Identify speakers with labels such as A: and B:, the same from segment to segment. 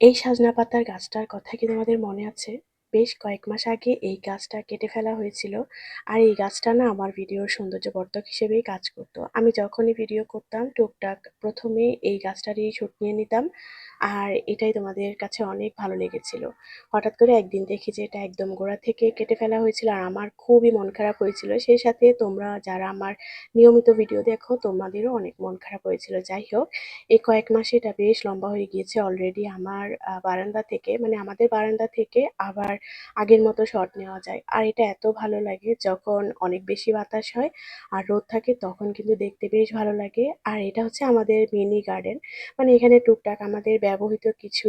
A: এই সজনা পাতার গাছটার কথা কি তোমাদের মনে আছে? বেশ কয়েক মাস আগে এই গাছটা কেটে ফেলা হয়েছিল। আর এই গাছটা না আমার ভিডিওর সৌন্দর্যবর্ধক হিসেবেই কাজ করত। আমি যখনই ভিডিও করতাম টুকটাক ১ম এ এই গাছটারই শুট নিয়ে নিতাম। আর এটাই তোমাদের কাছে অনেক ভালো লেগেছিল। হঠাৎ করে একদিন দেখি যে এটা একদম গোড়া থেকে কেটে ফেলা হয়েছিল আর আমার খুবই মন খারাপ হয়েছিল। সেই সাথে তোমরা যারা আমার নিয়মিত ভিডিও দেখো তোমাদেরও অনেক মন খারাপ হয়েছিল। যাই হোক, এই কয়েক মাসে এটা বেশ লম্বা হয়ে গিয়েছে অলরেডি। আমার বারান্দা থেকে মানে আমাদের বারান্দা থেকে আবার আগের মতো শট নেওয়া যায়। আর এটা এত ভালো লাগে যখন অনেক বেশি বাতাস হয় আর রোদ থাকে তখন কিন্তু দেখতে বেশ ভালো লাগে। আর এটা হচ্ছে আমাদের মিনি গার্ডেন। মানে এখানে টুকটাক আমাদের ব্যবহৃত কিছু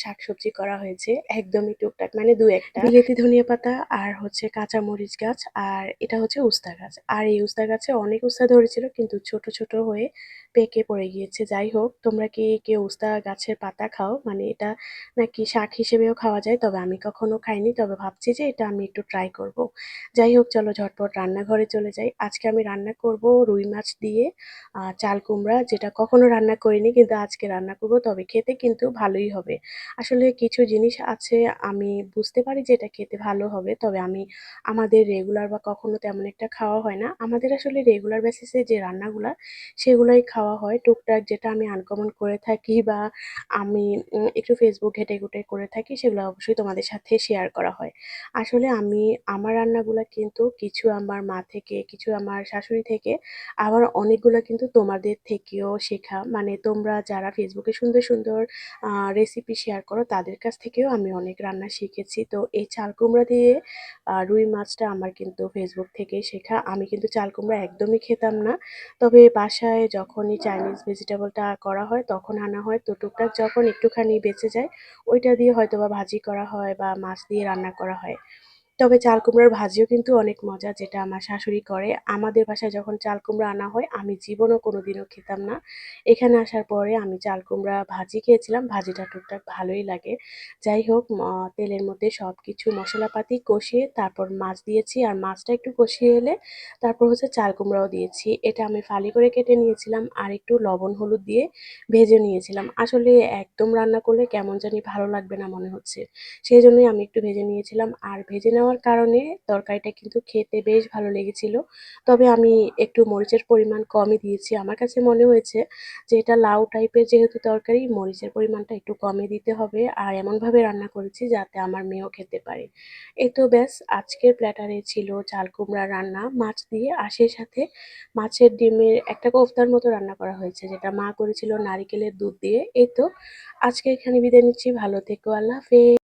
A: শাকসবজি করা হয়েছে। একদমই টুকটাক মানে ২-১ টা। বিলেতি ধনিয়া পাতা আর হচ্ছে কাঁচা মরিচ গাছ আর এটা হচ্ছে উস্তা গাছ। আর এই উস্তা গাছে অনেক উস্তা ধরেছিল কিন্তু ছোট, ছোট হয়ে পেকে পড়ে গিয়েছে। যাই হোক, তোমরা কি কেউ উস্তা গাছের পাতা খাও? মানে এটা নাকি শাক হিসেবেও খাওয়া যায়, তবে আমি কখনো খাইনি। তবে ভাবছি যে এটা আমি একটু ট্রাই করব। যাই হোক, চলো ঝটপট রান্নাঘরে চলে যাই। আজকে আমি রান্না করব রুই মাছ দিয়ে চাল কুমড়া, যেটা কখনো রান্না করিনি কিন্তু আজকে রান্না করব। তবে খেতে কিন্তু ভালোই হবে। আসলে কিছু জিনিস আছে আমি বুঝতে পারি যে এটা খেতে ভালো হবে। তবে আমাদের রেগুলার বা কখনো তেমন একটা খাওয়া হয় না। আমাদের আসলে রেগুলার বেসিসে যে রান্নাগুলা সেগুলাই খাওয়া হয়। টুকটাক যেটা আমি আনকমন করে থাকি বা আমি একটু ফেসবুক ঘেঁটে-ঘুটে করে থাকি সেগুলো অবশ্যই তোমাদের সাথে শেয়ার করা হয়। আসলে আমি আমার রান্নাগুলা কিন্তু কিছু আমার মা থেকে, কিছু আমার শাশুড়ি থেকে, আবার অনেকগুলা কিন্তু তোমাদের থেকেও শেখা। মানে তোমরা যারা ফেসবুকে সুন্দর, সুন্দর আ রেসিপি শেয়ার করো তাদের কাছ থেকেও আমি অনেক রান্না শিখেছি। তো এই চাল কুমড়া দিয়ে রুই মাছটা আমার কিন্তু ফেসবুক থেকেই শেখা। আমি কিন্তু চাল কুমড়া একদমই খেতাম না। তবে বাসায় যখনই চাইনিজ ভেজিটেবলটা করা হয় তখন আনা হয়। তো টুকটাক যখন একটুখানি বেঁচে যায় ওইটা দিয়ে হয়তোবা ভাজি করা হয় বা মাছ দিয়ে রান্না করা হয়। তবে চাল কুমড়ার ভাজিও কিন্তু অনেক মজা, যেটা আমার শাশুড়ি করে। আমাদের বাসায় যখন চাল কুমড়া আনা হয় আমি জীবনেও কোনোদিনও খেতাম না। এখানে আসার পরে আমি চাল কুমড়া ভাজি খেয়েছিলাম। ভাজিটা টুকটাক ভালোই লাগে। যাই হোক, তেলের মধ্যে সবকিছু মশলাপাতি কষিয়ে তারপর মাছ দিয়েছি। আর মাছটা একটু কষিয়ে এলে তারপর হচ্ছে চাল কুমড়াও দিয়েছি। এটা আমি ফালি করে কেটে নিয়েছিলাম আর একটু লবণ হলুদ দিয়ে ভেজে নিয়েছিলাম। আসলে একদম রান্না করলে কেমন জানি ভালো লাগবে না মনে হচ্ছে। সেজন্যই আমি একটু ভেজে নিয়েছিলাম। আর ভেজে নেওয়ার কারণে তরকারিটা কিন্তু খেতে বেশ ভালো লেগেছিল। তবে আমি একটু মরিচের পরিমাণ কমই দিয়েছি। আমার কাছে মনে হয়েছে যে এটা লাউ টাইপের যেহেতু তরকারি, মরিচের পরিমাণটা একটু কমই দিতে হবে। আর এমনভাবে রান্না করেছি যাতে আমার মেয়েও খেতে পারে। এই তো ব্যাস, আজকের প্ল্যাটারে ছিল চাল কুমড়া রান্না মাছ দিয়ে। আর সেই সাথে মাছের ডিমের একটা কোফতার মতো রান্না করা হয়েছে, যেটা মা করেছিল নারিকেলের দুধ দিয়ে। এই তো, আজকে এখানে বিদায় নিচ্ছি। ভালো থেকো। আল্লাহ হাফেজ।